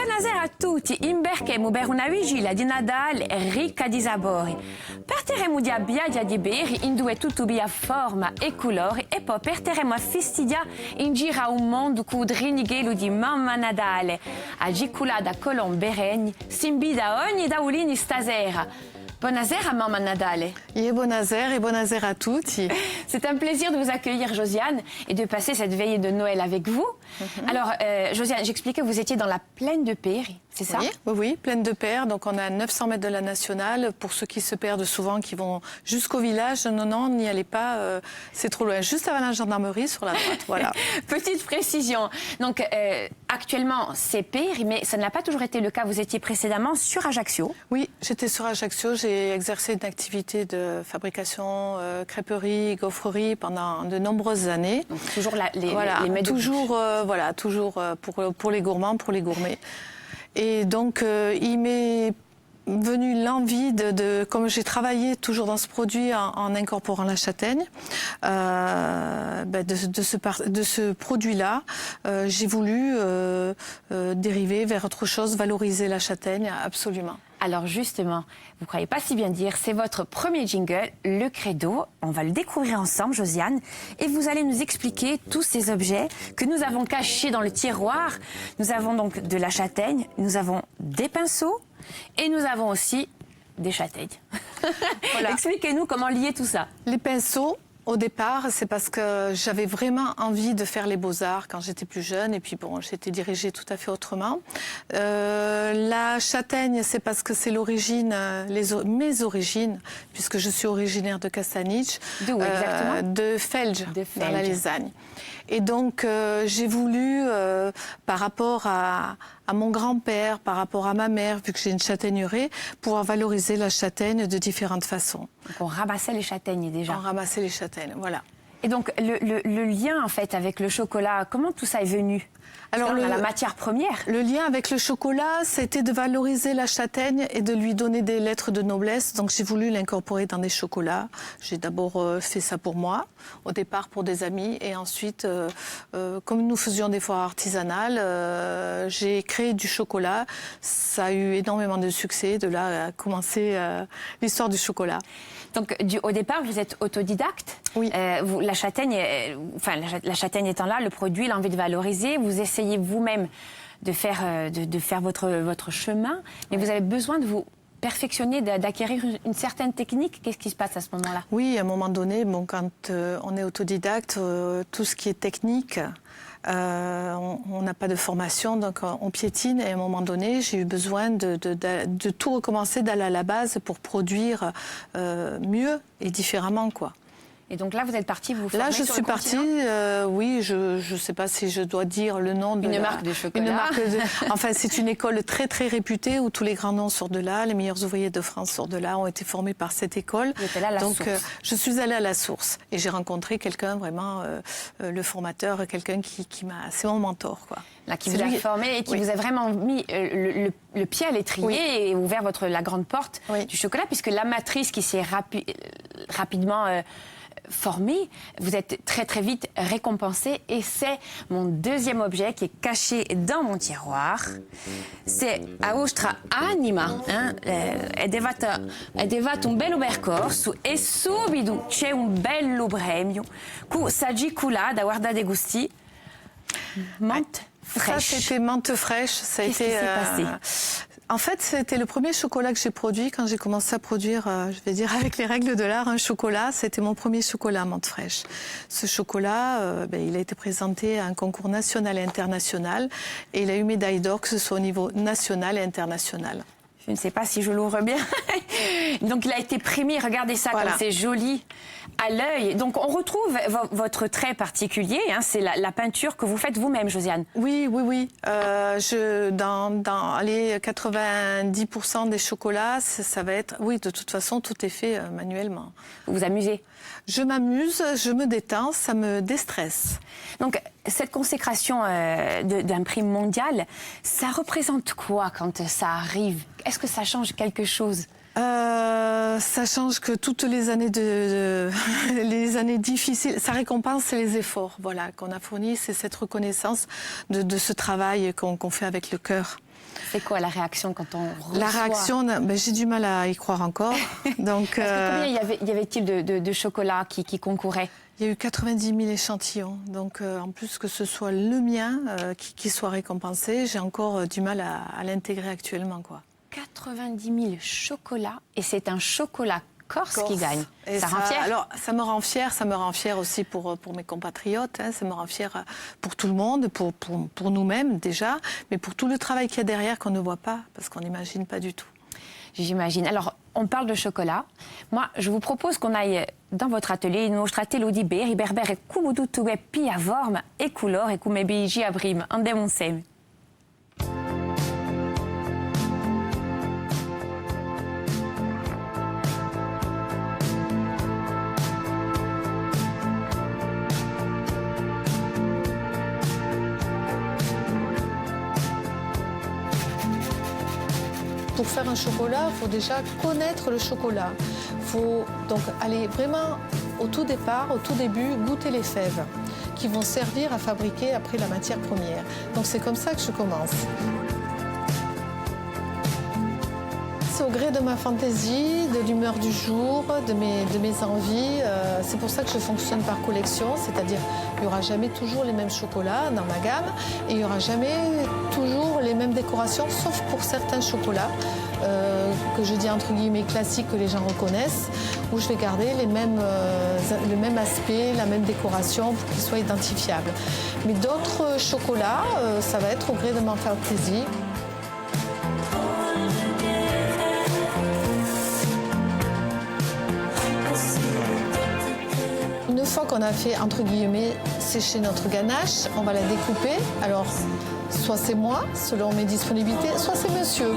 Buonasera a tutti, imberchemo per una vigilia di Natale ricca di sapori. Partiremo di abbiaglia di beri in due tutubi a forma e colori e poi partiremo a festidia in giro a un mondo con drinighelo di Mamma Natale. A Gicula da Colomberegni, simbida ogni daulini stasera. Buonasera, Mamma Natale. Buonasera et buonasera a tutti. C'est un plaisir de vous accueillir, Josiane, et de passer cette veillée de Noël avec vous. Alors, Josiane, j'expliquais que vous étiez dans la plaine de Péry, c'est ça? Oui, plaine de Père. Donc, on est à 900 mètres de la nationale. Pour ceux qui se perdent souvent, qui vont jusqu'au village, non, n'y allez pas, c'est trop loin. Juste avant la gendarmerie, sur la droite, voilà. Petite précision. Donc, actuellement, c'est Péry, mais ça n'a pas toujours été le cas. Vous étiez précédemment sur Ajaccio. Oui, j'étais sur Ajaccio. J'ai exercé une activité de fabrication, crêperie, gaufrerie pendant de nombreuses années. Donc, toujours les mets de toujours, toujours pour les gourmands, pour les gourmets. Et donc, il m'est venu l'envie comme j'ai travaillé toujours dans ce produit en incorporant la châtaigne, de ce produit-là, j'ai voulu dériver vers autre chose, valoriser la châtaigne, absolument. Alors justement, vous ne croyez pas si bien dire, c'est votre premier jingle, le credo. On va le découvrir ensemble, Josiane, et vous allez nous expliquer tous ces objets que nous avons cachés dans le tiroir. Nous avons donc de la châtaigne, nous avons des pinceaux et nous avons aussi des châtaignes. Voilà. Expliquez-nous comment lier tout ça. Les pinceaux, au départ, c'est parce que j'avais vraiment envie de faire les beaux-arts quand j'étais plus jeune. Et puis bon, j'étais dirigée tout à fait autrement. La châtaigne, c'est parce que c'est l'origine, mes origines, puisque je suis originaire de Castaniche. D'où exactement? De Felge, dans la Lézagne. Et donc, j'ai voulu, par rapport à mon grand-père, par rapport à ma mère, vu que j'ai une châtaigneraie, pouvoir valoriser la châtaigne de différentes façons. Donc on ramassait les châtaignes déjà. On ramassait les châtaignes, voilà. Et donc, le lien, en fait, avec le chocolat, comment tout ça est venu? Alors, la matière première. Le lien avec le chocolat, c'était de valoriser la châtaigne et de lui donner des lettres de noblesse. Donc, j'ai voulu l'incorporer dans des chocolats. J'ai d'abord fait ça pour moi, au départ pour des amis. Et ensuite, comme nous faisions des foires artisanales, j'ai créé du chocolat. Ça a eu énormément de succès. De là a commencé l'histoire du chocolat. Donc, au départ, vous êtes autodidacte. Oui. La châtaigne, la châtaigne étant là, le produit, l'envie de valoriser, vous essayez vous-même de faire votre chemin, mais vous avez besoin de vous perfectionner, d'acquérir une certaine technique. Qu'est-ce qui se passe à ce moment-là? Oui, à un moment donné, bon, quand on est autodidacte, tout ce qui est technique, on n'a pas de formation, donc on piétine. Et à un moment donné, j'ai eu besoin de tout recommencer, d'aller à la base pour produire mieux et différemment, quoi. Et donc là, vous êtes partie vous former? Là, je suis partie, oui, je ne sais pas si je dois dire le nom de une marque de chocolat. Enfin, c'est une école très, très réputée où tous les grands noms sortent de là. Les meilleurs ouvriers de France sortent de là, ont été formés par cette école. Vous êtes allée à la source. Je suis allée à la source. Et j'ai rencontré quelqu'un, vraiment, le formateur, quelqu'un qui m'a... C'est mon mentor, quoi. Là, qui vous a formé et qui vous a vraiment mis le pied à l'étrier et ouvert la grande porte du chocolat, puisque la matrice qui s'est rapidement formée, vous êtes très très vite récompensée, et c'est mon deuxième objet qui est caché dans mon tiroir. C'est a vostra anima, ed è un bello percorso e subito c'è un bello premio cu s'agicula da guardare gusti menthe fraîche. Ça, c'était menthe fraîche. Ça a été, qu'est-ce qui s'est passé? En fait, c'était le premier chocolat que j'ai produit quand j'ai commencé à produire, je vais dire avec les règles de l'art, un chocolat. C'était mon premier chocolat à menthe fraîche. Ce chocolat, il a été présenté à un concours national et international, et il a eu médaille d'or, que ce soit au niveau national et international. Je ne sais pas si je l'ouvre bien. Donc il a été primé, regardez ça, comme c'est joli à l'œil. Donc on retrouve votre trait particulier, c'est la peinture que vous faites vous-même, Josiane. Oui. Dans les 90% des chocolats, ça va être... Oui, de toute façon, tout est fait manuellement. Vous vous amusez? Je m'amuse, je me détends, ça me déstresse. Donc, cette consécration d'un prix mondial, ça représente quoi quand ça arrive? Est-ce que ça change quelque chose? Ça change que toutes les années les années difficiles, ça récompense les efforts, voilà, qu'on a fournis, c'est cette reconnaissance de ce travail qu'on fait avec le cœur. C'est quoi la réaction quand on reçoit? La réaction, j'ai du mal à y croire encore. Donc, combien y avait-il de chocolat qui concouraient? Il y a eu 90 000 échantillons. Donc, en plus que ce soit le mien qui soit récompensé, j'ai encore du mal à l'intégrer actuellement, quoi. 90 000 chocolats, et c'est un chocolat corse qui gagne. Et ça rend fier. Alors, ça me rend fier aussi pour mes compatriotes, hein, ça me rend fier pour tout le monde, pour nous-mêmes déjà, mais pour tout le travail qu'il y a derrière qu'on ne voit pas, parce qu'on n'imagine pas du tout. J'imagine. Alors, on parle de chocolat. Moi, je vous propose qu'on aille dans votre atelier. Nous mostrate lo di ber, berber e kubudu tuwe pi a vorm e couleur e come beigi a brim. Andem onsem. Pour faire un chocolat, il faut déjà connaître le chocolat. Il faut donc aller vraiment au tout départ, au tout début, goûter les fèves qui vont servir à fabriquer après la matière première. Donc c'est comme ça que je commence. C'est au gré de ma fantaisie, de l'humeur du jour, de mes envies. C'est pour ça que je fonctionne par collection, c'est-à-dire qu'il n'y aura jamais toujours les mêmes chocolats dans ma gamme et il n'y aura jamais toujours les mêmes décorations, sauf pour certains chocolats que je dis entre guillemets classiques, que les gens reconnaissent, où je vais garder le même aspect, la même décoration pour qu'ils soient identifiables. Mais d'autres chocolats, ça va être au gré de ma fantaisie. Une fois qu'on a fait, entre guillemets, sécher notre ganache, on va la découper. Alors, soit c'est moi, selon mes disponibilités, soit c'est monsieur.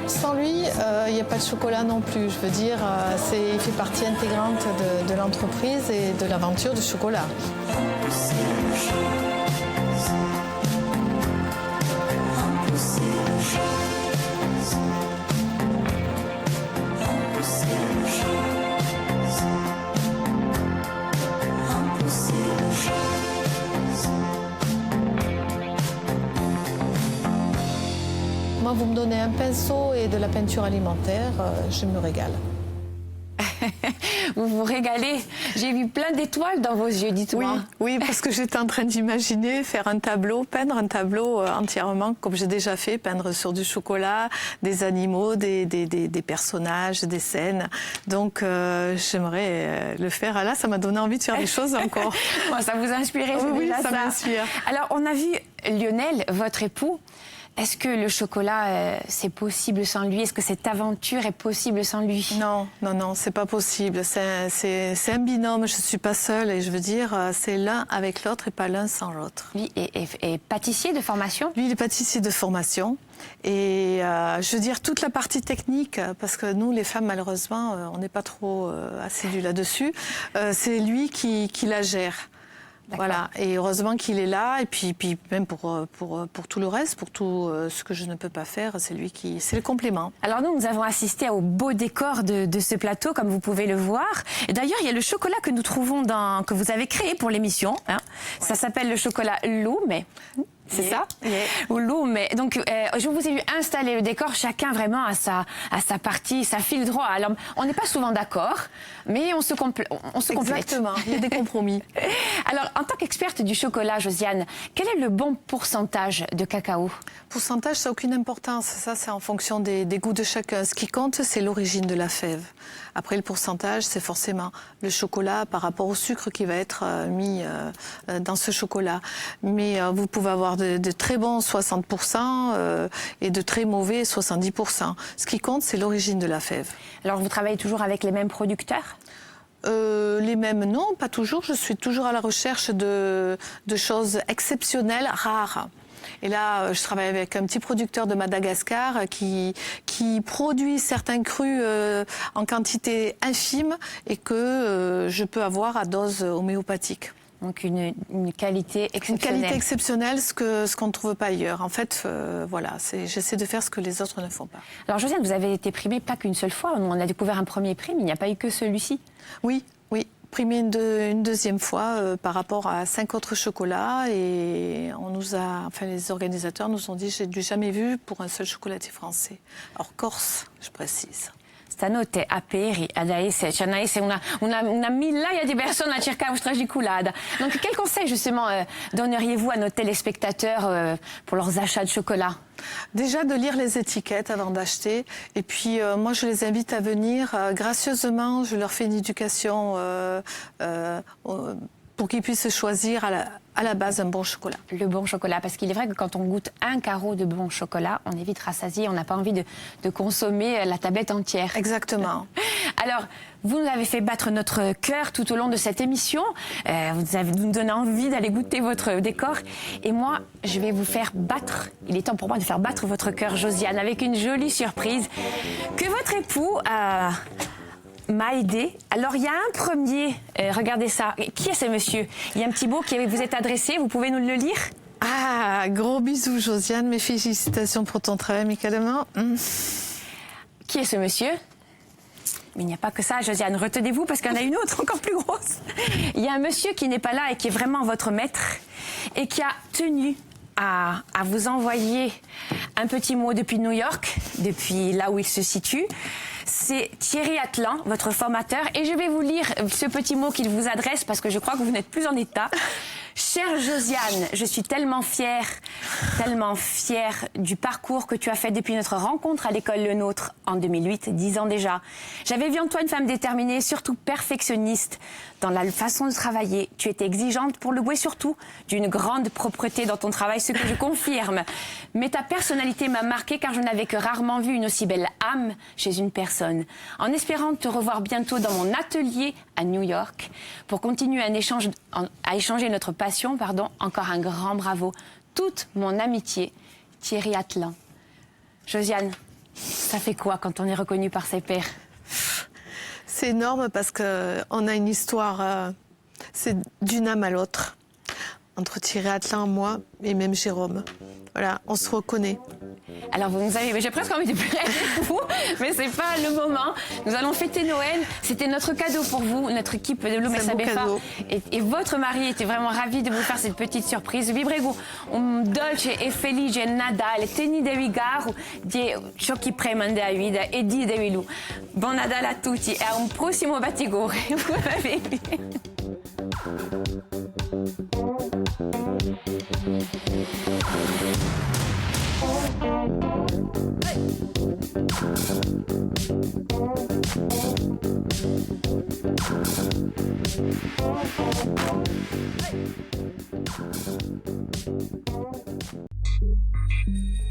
Sans lui, il n'y a pas de chocolat non plus. Je veux dire, il fait partie intégrante de l'entreprise et de l'aventure du chocolat. Moi, vous me donnez un pinceau et de la peinture alimentaire, je me régale. Vous vous régalez. J'ai vu plein d'étoiles dans vos yeux, dites-moi. Oui, parce que j'étais en train d'imaginer faire un tableau, peindre un tableau entièrement, comme j'ai déjà fait, peindre sur du chocolat, des animaux, des personnages, des scènes. Donc, j'aimerais le faire. Ah là, ça m'a donné envie de faire des choses encore. Bon, ça vous a inspiré, oui, ça m'inspire. Alors, on a vu Lionel, votre époux. Est-ce que le chocolat, c'est possible sans lui? Est-ce que cette aventure est possible sans lui? Non, c'est pas possible. C'est un binôme, je suis pas seule. Et je veux dire, c'est l'un avec l'autre et pas l'un sans l'autre. Lui est pâtissier de formation? Lui, il est pâtissier de formation. Et je veux dire, toute la partie technique, parce que nous, les femmes, malheureusement, on n'est pas trop assidus là-dessus, c'est lui qui la gère. Voilà, et heureusement qu'il est là, et puis même pour tout le reste, pour tout ce que je ne peux pas faire, c'est le complément. Alors nous avons assisté au beau décor de ce plateau, comme vous pouvez le voir. Et d'ailleurs, il y a le chocolat que nous trouvons que vous avez créé pour l'émission. Hein. Ouais. Ça s'appelle le chocolat Lume. C'est ça? Ou Lume. Donc, je vous ai vu installer le décor, chacun vraiment à sa partie, ça file droit. Alors, on n'est pas souvent d'accord, mais on se complète. Exactement, il y a des compromis. Alors, en tant qu'experte du chocolat, Josiane, quel est le bon pourcentage de cacao? Pourcentage, ça n'a aucune importance. Ça, c'est en fonction des goûts de chacun. Ce qui compte, c'est l'origine de la fève. Après, le pourcentage, c'est forcément le chocolat par rapport au sucre qui va être mis dans ce chocolat. Mais vous pouvez avoir de très bons 60% et de très mauvais 70%. Ce qui compte, c'est l'origine de la fève. Alors, vous travaillez toujours avec les mêmes producteurs ? Les mêmes, non, pas toujours. Je suis toujours à la recherche de choses exceptionnelles, rares. Et là, je travaille avec un petit producteur de Madagascar qui produit certains crus en quantité infime et que je peux avoir à dose homéopathique. Donc une qualité exceptionnelle. Une qualité exceptionnelle, ce qu'on ne trouve pas ailleurs. En fait, voilà, j'essaie de faire ce que les autres ne font pas. Alors Josiane, vous avez été primée pas qu'une seule fois. On a découvert un premier prix, mais il n'y a pas eu que celui-ci. Oui, primée une deuxième fois par rapport à 5 autres chocolats. Et les organisateurs nous ont dit, j'ai jamais vu pour un seul chocolatier français. Alors Corse, je précise. Stanotte a Peri, adesso c'è una migliaia di persone a cercare vostra ciculada. Donc quel conseil justement donneriez-vous à nos téléspectateurs pour leurs achats de chocolat? Déjà de lire les étiquettes avant d'acheter. Et puis moi je les invite à venir. Gracieusement, je leur fais une éducation pour qu'ils puissent choisir à la base un bon chocolat. Le bon chocolat, parce qu'il est vrai que quand on goûte un carreau de bon chocolat, on est vite rassasié, on n'a pas envie de consommer la tablette entière. Exactement. Alors, vous nous avez fait battre notre cœur tout au long de cette émission. Vous nous donnez envie d'aller goûter votre décor. Et moi, je vais vous faire battre, il est temps pour moi de faire battre votre cœur, Josiane, avec une jolie surprise que votre époux m'a aidé. Alors, il y a un premier, regardez ça. Qui est ce monsieur? Il y a un petit mot qui vous est adressé, vous pouvez nous le lire? Ah, gros bisous, Josiane. Mes félicitations pour ton travail, amicalement. Qui est ce monsieur? Mais il n'y a pas que ça, Josiane. Retenez-vous parce qu'il y en a une autre encore plus grosse. Il y a un monsieur qui n'est pas là et qui est vraiment votre maître et qui a tenu à vous envoyer un petit mot depuis New York, depuis là où il se situe. C'est Thierry Atlan, votre formateur, et je vais vous lire ce petit mot qu'il vous adresse parce que je crois que vous n'êtes plus en état. Chère Josiane, je suis tellement fière du parcours que tu as fait depuis notre rencontre à l'école Le Nôtre en 2008, 10 ans déjà. J'avais vu en toi une femme déterminée, surtout perfectionniste dans la façon de travailler. Tu étais exigeante pour le goût et surtout d'une grande propreté dans ton travail, ce que je confirme. Mais ta personnalité m'a marquée car je n'avais que rarement vu une aussi belle âme chez une personne. En espérant te revoir bientôt dans mon atelier à New York pour continuer à échanger notre passion, encore un grand bravo. Toute mon amitié, Thierry Atlan. Josiane, ça fait quoi quand on est reconnu par ses pairs? C'est énorme parce qu'on a une histoire, c'est d'une âme à l'autre, entre Thierry Atlan, moi et même Jérôme. Voilà, on se reconnaît. Alors vous nous avez, j'ai presque envie de pleurer avec vous, mais c'est pas le moment. Nous allons fêter Noël. C'était notre cadeau pour vous, notre équipe de Lume Sabefa. Et votre mari était vraiment ravi de vous faire cette petite surprise. Vi prego un dolce e felice Nadal, teni devi garu di ciò che premande a vita e di devi lu. Buon Nadal a tutti e a un prossimo batigore. Vous m'avez aimé. Hey.